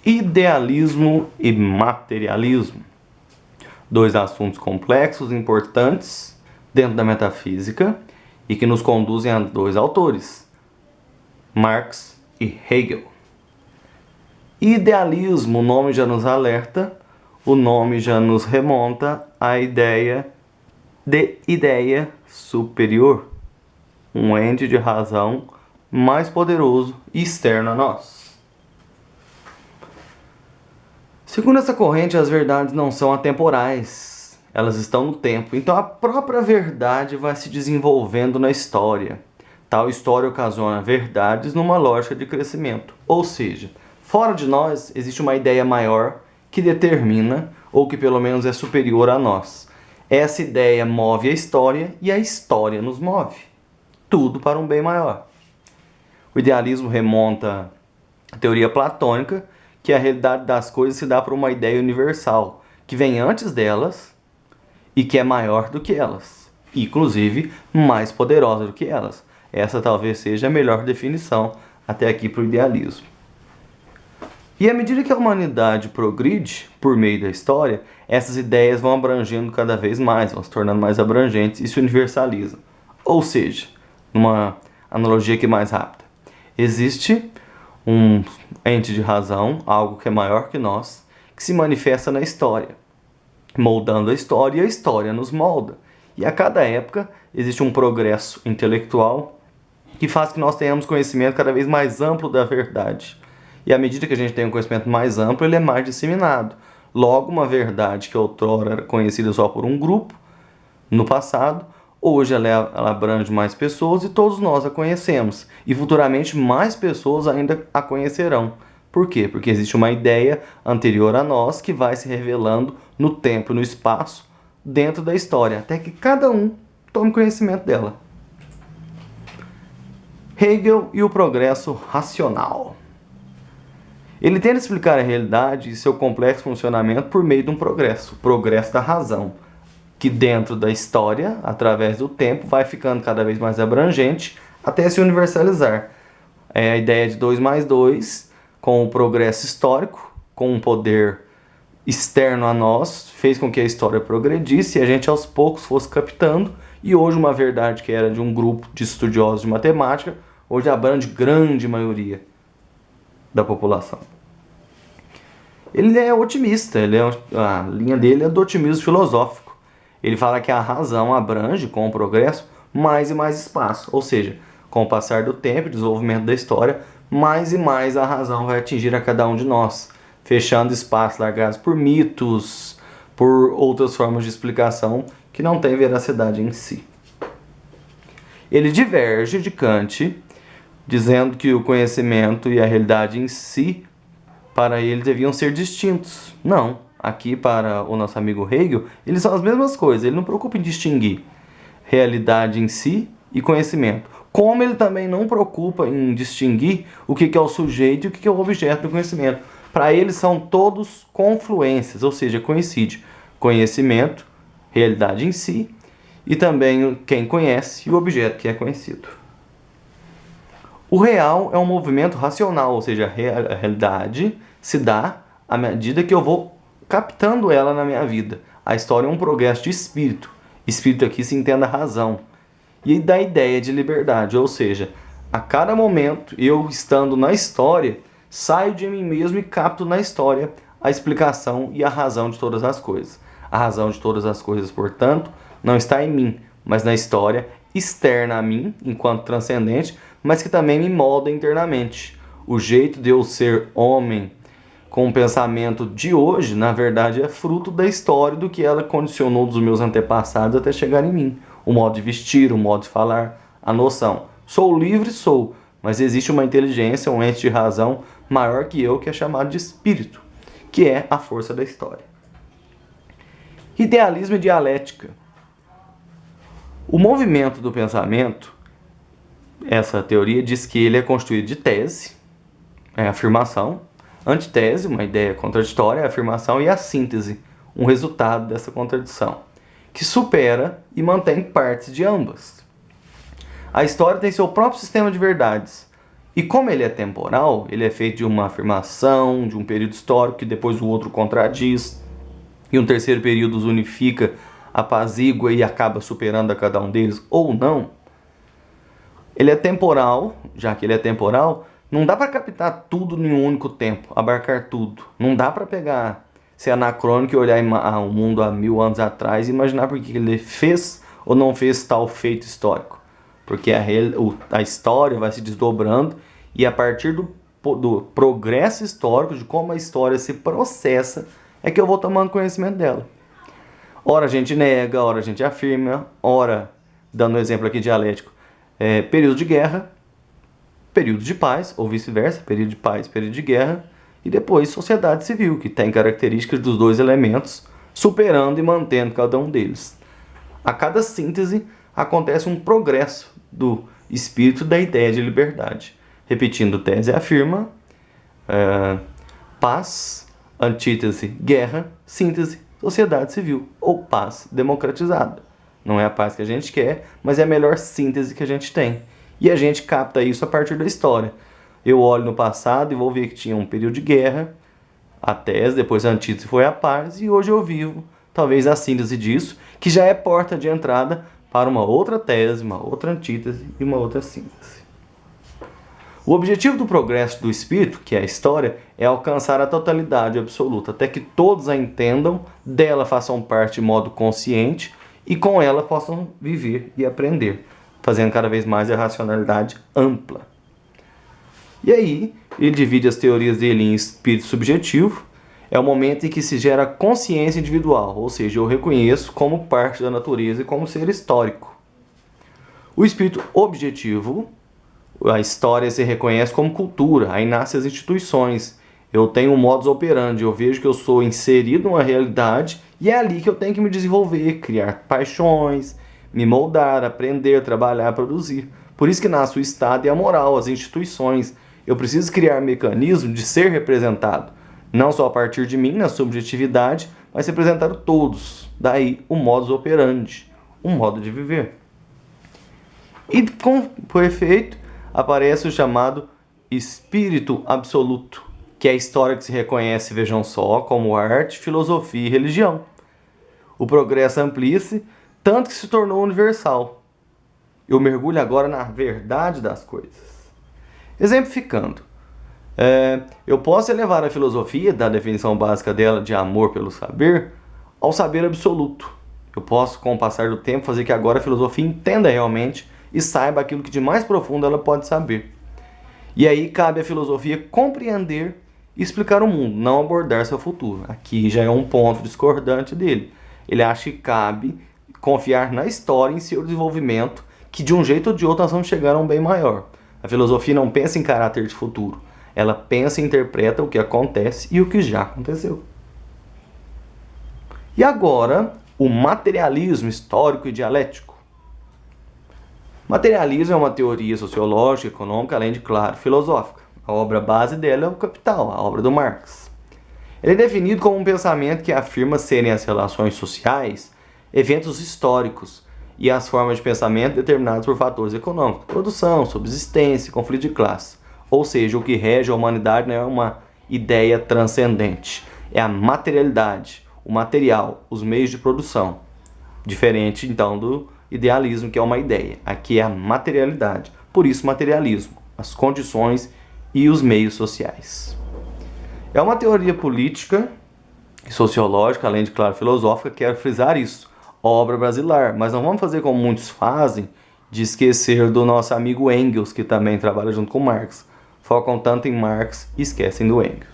Idealismo e materialismo. Dois assuntos complexos e importantes dentro da metafísica e que nos conduzem a dois autores, Marx e Hegel. Idealismo, o nome já nos alerta, o nome já nos remonta à ideia de ideia superior, um ente de razão mais poderoso e externo a nós. Segundo essa corrente, as verdades não são atemporais, elas estão no tempo. Então a própria verdade vai se desenvolvendo na história. Tal história ocasiona verdades numa lógica de crescimento. Ou seja, fora de nós existe uma ideia maior que determina, ou que pelo menos é superior a nós. Essa ideia move a história e a história nos move. Tudo para um bem maior. O idealismo remonta à teoria platônica, que a realidade das coisas se dá por uma ideia universal, que vem antes delas e que é maior do que elas, inclusive mais poderosa do que elas. Essa talvez seja a melhor definição até aqui para o idealismo. E à medida que a humanidade progride por meio da história, essas ideias vão abrangendo cada vez mais, vão se tornando mais abrangentes e se universalizam. Ou seja, numa analogia aqui mais rápida, existe um ente de razão, algo que é maior que nós, que se manifesta na história, moldando a história, e a história nos molda. E a cada época existe um progresso intelectual que faz que nós tenhamos conhecimento cada vez mais amplo da verdade. E à medida que a gente tem um conhecimento mais amplo, ele é mais disseminado. Logo, uma verdade que outrora era conhecida só por um grupo, no passado, hoje ela abrange mais pessoas e todos nós a conhecemos. E futuramente mais pessoas ainda a conhecerão. Por quê? Porque existe uma ideia anterior a nós que vai se revelando no tempo e no espaço dentro da história, até que cada um tome conhecimento dela. Hegel e o progresso racional. Ele tenta explicar a realidade e seu complexo funcionamento por meio de um progresso, o progresso da razão, que dentro da história, através do tempo, vai ficando cada vez mais abrangente até se universalizar. É a ideia de 2 mais 2, com o progresso histórico, com um poder externo a nós, fez com que a história progredisse e a gente aos poucos fosse captando, e hoje uma verdade que era de um grupo de estudiosos de matemática, hoje abrange grande maioria da população. Ele é otimista, a linha dele é do otimismo filosófico. Ele fala que a razão abrange, com o progresso, mais e mais espaço. Ou seja, com o passar do tempo e desenvolvimento da história, mais e mais a razão vai atingir a cada um de nós, fechando espaços largados por mitos, por outras formas de explicação que não têm veracidade em si. Ele diverge de Kant, dizendo que o conhecimento e a realidade em si, para ele, deviam ser distintos. Não. Aqui, para o nosso amigo Hegel, eles são as mesmas coisas. Ele não preocupa em distinguir realidade em si e conhecimento. Como ele também não preocupa em distinguir o que é o sujeito e o que é o objeto do conhecimento. Para ele, são todos confluências, ou seja, coincide conhecimento, realidade em si, e também quem conhece e o objeto que é conhecido. O real é um movimento racional, ou seja, a realidade se dá à medida que eu vou captando ela na minha vida. A história é um progresso de espírito. Espírito aqui se entenda a razão. E da ideia de liberdade, ou seja, a cada momento, eu estando na história, saio de mim mesmo e capto na história a explicação e a razão de todas as coisas. A razão de todas as coisas, portanto, não está em mim, mas na história externa a mim, enquanto transcendente, mas que também me molda internamente. O jeito de eu ser homem com o pensamento de hoje, na verdade, é fruto da história, do que ela condicionou dos meus antepassados até chegar em mim. O modo de vestir, o modo de falar, a noção. Sou livre, sou, mas existe uma inteligência, um ente de razão maior que eu, que é chamado de espírito, que é a força da história. Idealismo e dialética. O movimento do pensamento, essa teoria diz que ele é constituído de tese, afirmação, antitese, uma ideia contraditória, afirmação, e a síntese, um resultado dessa contradição, que supera e mantém partes de ambas. A história tem seu próprio sistema de verdades, E como ele é temporal, ele é feito de uma afirmação, de um período histórico que depois o outro contradiz, e um terceiro período os unifica, apazigua e acaba superando a cada um deles, ou não. Ele é temporal, já que ele é temporal, não dá para captar tudo em um único tempo, abarcar tudo. Não dá para pegar, ser anacrônico e olhar o mundo há 1000 anos atrás e imaginar por que ele fez ou não fez tal feito histórico. Porque a história vai se desdobrando e a partir do progresso histórico, de como a história se processa, é que eu vou tomando conhecimento dela. Ora a gente nega, ora a gente afirma, ora, dando um exemplo aqui dialético, período de guerra, período de paz, ou vice-versa, período de paz, período de guerra, e depois sociedade civil, que tem características dos dois elementos, superando e mantendo cada um deles. A cada síntese acontece um progresso do espírito da ideia de liberdade. Repetindo, tese afirma, paz, antítese, guerra, síntese, sociedade civil, ou paz democratizada. Não é a paz que a gente quer, mas é a melhor síntese que a gente tem. E a gente capta isso a partir da história. Eu olho no passado e vou ver que tinha um período de guerra, a tese, depois a antítese foi a paz, e hoje eu vivo, talvez a síntese disso, que já é porta de entrada para uma outra tese, uma outra antítese e uma outra síntese. O objetivo do progresso do espírito, que é a história, é alcançar a totalidade absoluta, até que todos a entendam, dela façam parte de modo consciente e com ela possam viver e aprender, fazendo cada vez mais a racionalidade ampla. E aí, ele divide as teorias dele em espírito subjetivo, é o momento em que se gera consciência individual, ou seja, eu reconheço como parte da natureza e como ser histórico. O espírito objetivo, a história se reconhece como cultura, aí nascem as instituições. Eu tenho um modus operandi, eu vejo que eu sou inserido numa realidade e é ali que eu tenho que me desenvolver, criar paixões, me moldar, aprender, trabalhar, produzir. Por isso que nasce o Estado e a moral, as instituições. Eu preciso criar mecanismo de ser representado. Não só a partir de mim, na subjetividade, mas representado todos. Daí o modus operandi, um modo de viver. E por efeito, aparece o chamado espírito absoluto, que é a história que se reconhece, vejam só, como arte, filosofia e religião. O progresso amplia-se, tanto que se tornou universal. Eu mergulho agora na verdade das coisas. Exemplificando, eu posso elevar a filosofia, da definição básica dela de amor pelo saber, ao saber absoluto. Eu posso, com o passar do tempo, fazer que agora a filosofia entenda realmente e saiba aquilo que de mais profundo ela pode saber. E aí cabe à filosofia compreender e explicar o mundo, não abordar seu futuro. Aqui já é um ponto discordante dele. Ele acha que cabe confiar na história e em seu desenvolvimento, que de um jeito ou de outro nós vamos chegar a um bem maior. A filosofia não pensa em caráter de futuro. Ela pensa e interpreta o que acontece e o que já aconteceu. E agora, o materialismo histórico e dialético. Materialismo é uma teoria sociológica, econômica, além de, claro, filosófica. A obra base dela é o Capital, a obra do Marx. Ele é definido como um pensamento que afirma serem as relações sociais eventos históricos e as formas de pensamento determinadas por fatores econômicos, produção, subsistência, conflito de classe. Ou seja, o que rege a humanidade não é uma ideia transcendente, é a materialidade, o material, os meios de produção. Diferente, então, do idealismo, que é uma ideia. Aqui é a materialidade, por isso materialismo, as condições e os meios sociais. É uma teoria política e sociológica, além de, claro, filosófica, quero frisar isso. Obra brasileira, mas não vamos fazer como muitos fazem, de esquecer do nosso amigo Engels, que também trabalha junto com Marx. Focam tanto em Marx e esquecem do Engels.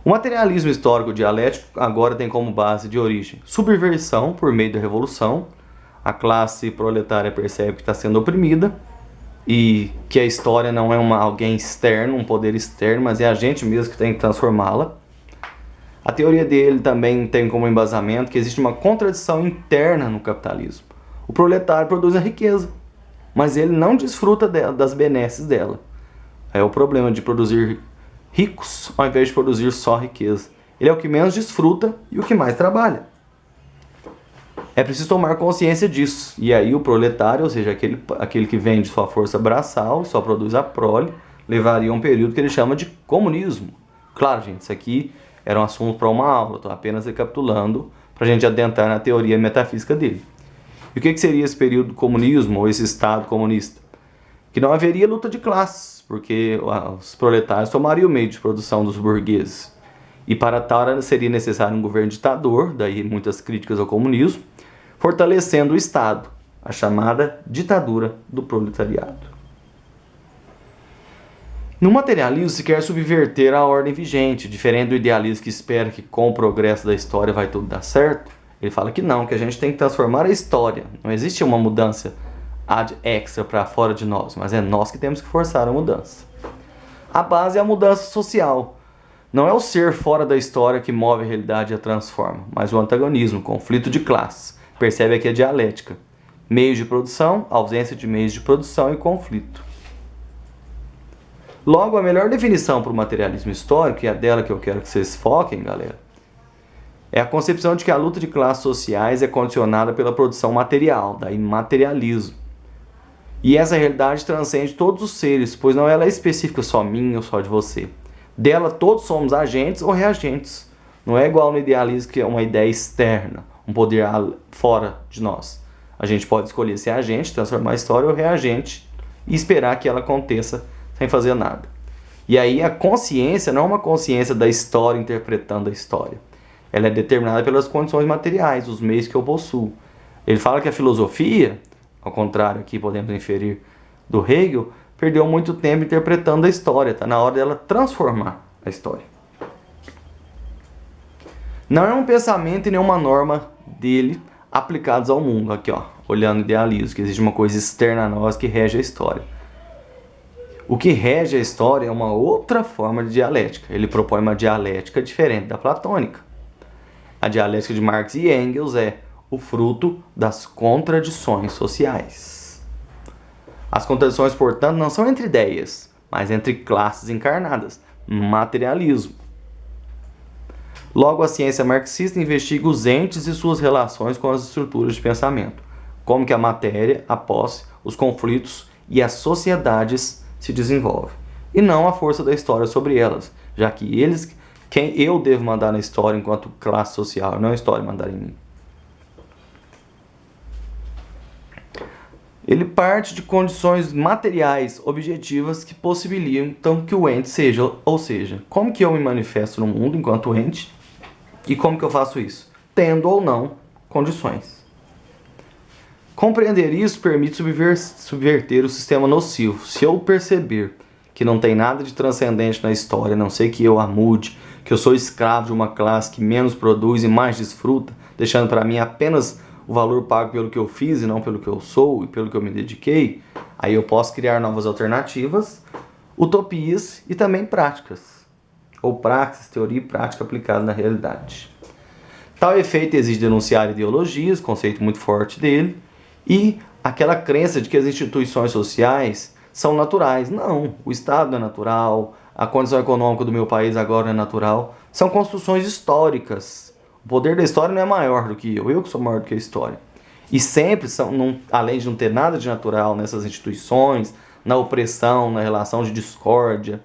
O materialismo histórico dialético agora tem como base de origem subversão por meio da revolução. A classe proletária percebe que está sendo oprimida e que a história não é alguém externo, um poder externo, mas é a gente mesmo que tem que transformá-la. A teoria dele também tem como embasamento que existe uma contradição interna no capitalismo. O proletário produz a riqueza, mas ele não desfruta das benesses dela. É o problema de produzir ricos ao invés de produzir só riqueza. Ele é o que menos desfruta e o que mais trabalha. É preciso tomar consciência disso. E aí o proletário, ou seja, aquele que vende sua força braçal, só produz a prole, levaria um período que ele chama de comunismo. Claro, gente, isso aqui era um assunto para uma aula, estou apenas recapitulando para a gente adentrar na teoria metafísica dele. E o que seria esse período do comunismo, ou esse Estado comunista? Que não haveria luta de classes, porque os proletários tomariam o meio de produção dos burgueses. E para tal seria necessário um governo ditador, daí muitas críticas ao comunismo, fortalecendo o Estado, a chamada ditadura do proletariado. No materialismo se quer subverter a ordem vigente, diferente do idealismo que espera que com o progresso da história vai tudo dar certo. Ele fala que não, que a gente tem que transformar a história. Não existe uma mudança ad extra para fora de nós, mas é nós que temos que forçar a mudança. A base é a mudança social. Não é o ser fora da história que move a realidade e a transforma, mas o antagonismo, o conflito de classes. Percebe aqui a dialética. Meios de produção, ausência de meios de produção e conflito. Logo, a melhor definição para o materialismo histórico, e é dela que eu quero que vocês foquem, galera, é a concepção de que a luta de classes sociais é condicionada pela produção material, daí materialismo. E essa realidade transcende todos os seres, pois não ela é específica só minha ou só de você. Dela todos somos agentes ou reagentes. Não é igual no idealismo que é uma ideia externa, um poder fora de nós. A gente pode escolher ser agente, transformar a história ou reagente e esperar que ela aconteça sem fazer nada. E aí a consciência não é uma consciência da história interpretando a história. Ela é determinada pelas condições materiais, os meios que eu possuo. Ele fala que a filosofia, ao contrário aqui podemos inferir do Hegel, perdeu muito tempo interpretando a história. Está na hora dela transformar a história. Não é um pensamento e nenhuma norma dele aplicados ao mundo. Aqui, ó, olhando o idealismo, que existe uma coisa externa a nós que rege a história. O que rege a história é uma outra forma de dialética. Ele propõe uma dialética diferente da platônica. A dialética de Marx e Engels é o fruto das contradições sociais. As contradições, portanto, não são entre ideias, mas entre classes encarnadas. Materialismo. Logo, a ciência marxista investiga os entes e suas relações com as estruturas de pensamento, como que a matéria, a posse, os conflitos e as sociedades se desenvolve, e não a força da história sobre elas, já que quem eu devo mandar na história enquanto classe social, não a história mandar em mim. Ele parte de condições materiais objetivas que possibilitam que o ente seja, ou seja, como que eu me manifesto no mundo enquanto ente e como que eu faço isso? Tendo ou não condições. Compreender isso permite subverter o sistema nocivo. Se eu perceber que não tem nada de transcendente na história, a não ser que eu a mude, que eu sou escravo de uma classe que menos produz e mais desfruta, deixando para mim apenas o valor pago pelo que eu fiz e não pelo que eu sou e pelo que eu me dediquei, aí eu posso criar novas alternativas, utopias e também práticas. Ou praxis, teoria e prática aplicada na realidade. Tal efeito exige denunciar ideologias, conceito muito forte dele, e aquela crença de que as instituições sociais são naturais. Não, o Estado não é natural, a condição econômica do meu país agora não é natural. São construções históricas. O poder da história não é maior do que eu que sou maior do que a história. E sempre, além de não ter nada de natural nessas instituições, na opressão, na relação de discórdia,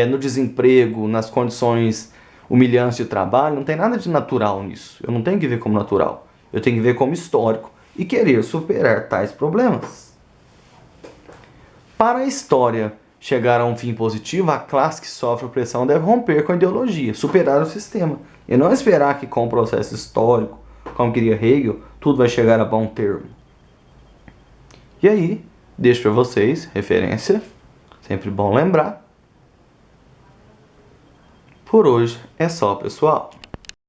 no desemprego, nas condições humilhantes de trabalho, não tem nada de natural nisso. Eu não tenho que ver como natural, eu tenho que ver como histórico e querer superar tais problemas. Para a história chegar a um fim positivo, a classe que sofre opressão deve romper com a ideologia, superar o sistema, e não esperar que com o processo histórico, como queria Hegel, tudo vai chegar a bom termo. E aí, deixo para vocês, referência, sempre bom lembrar. Por hoje é só, pessoal.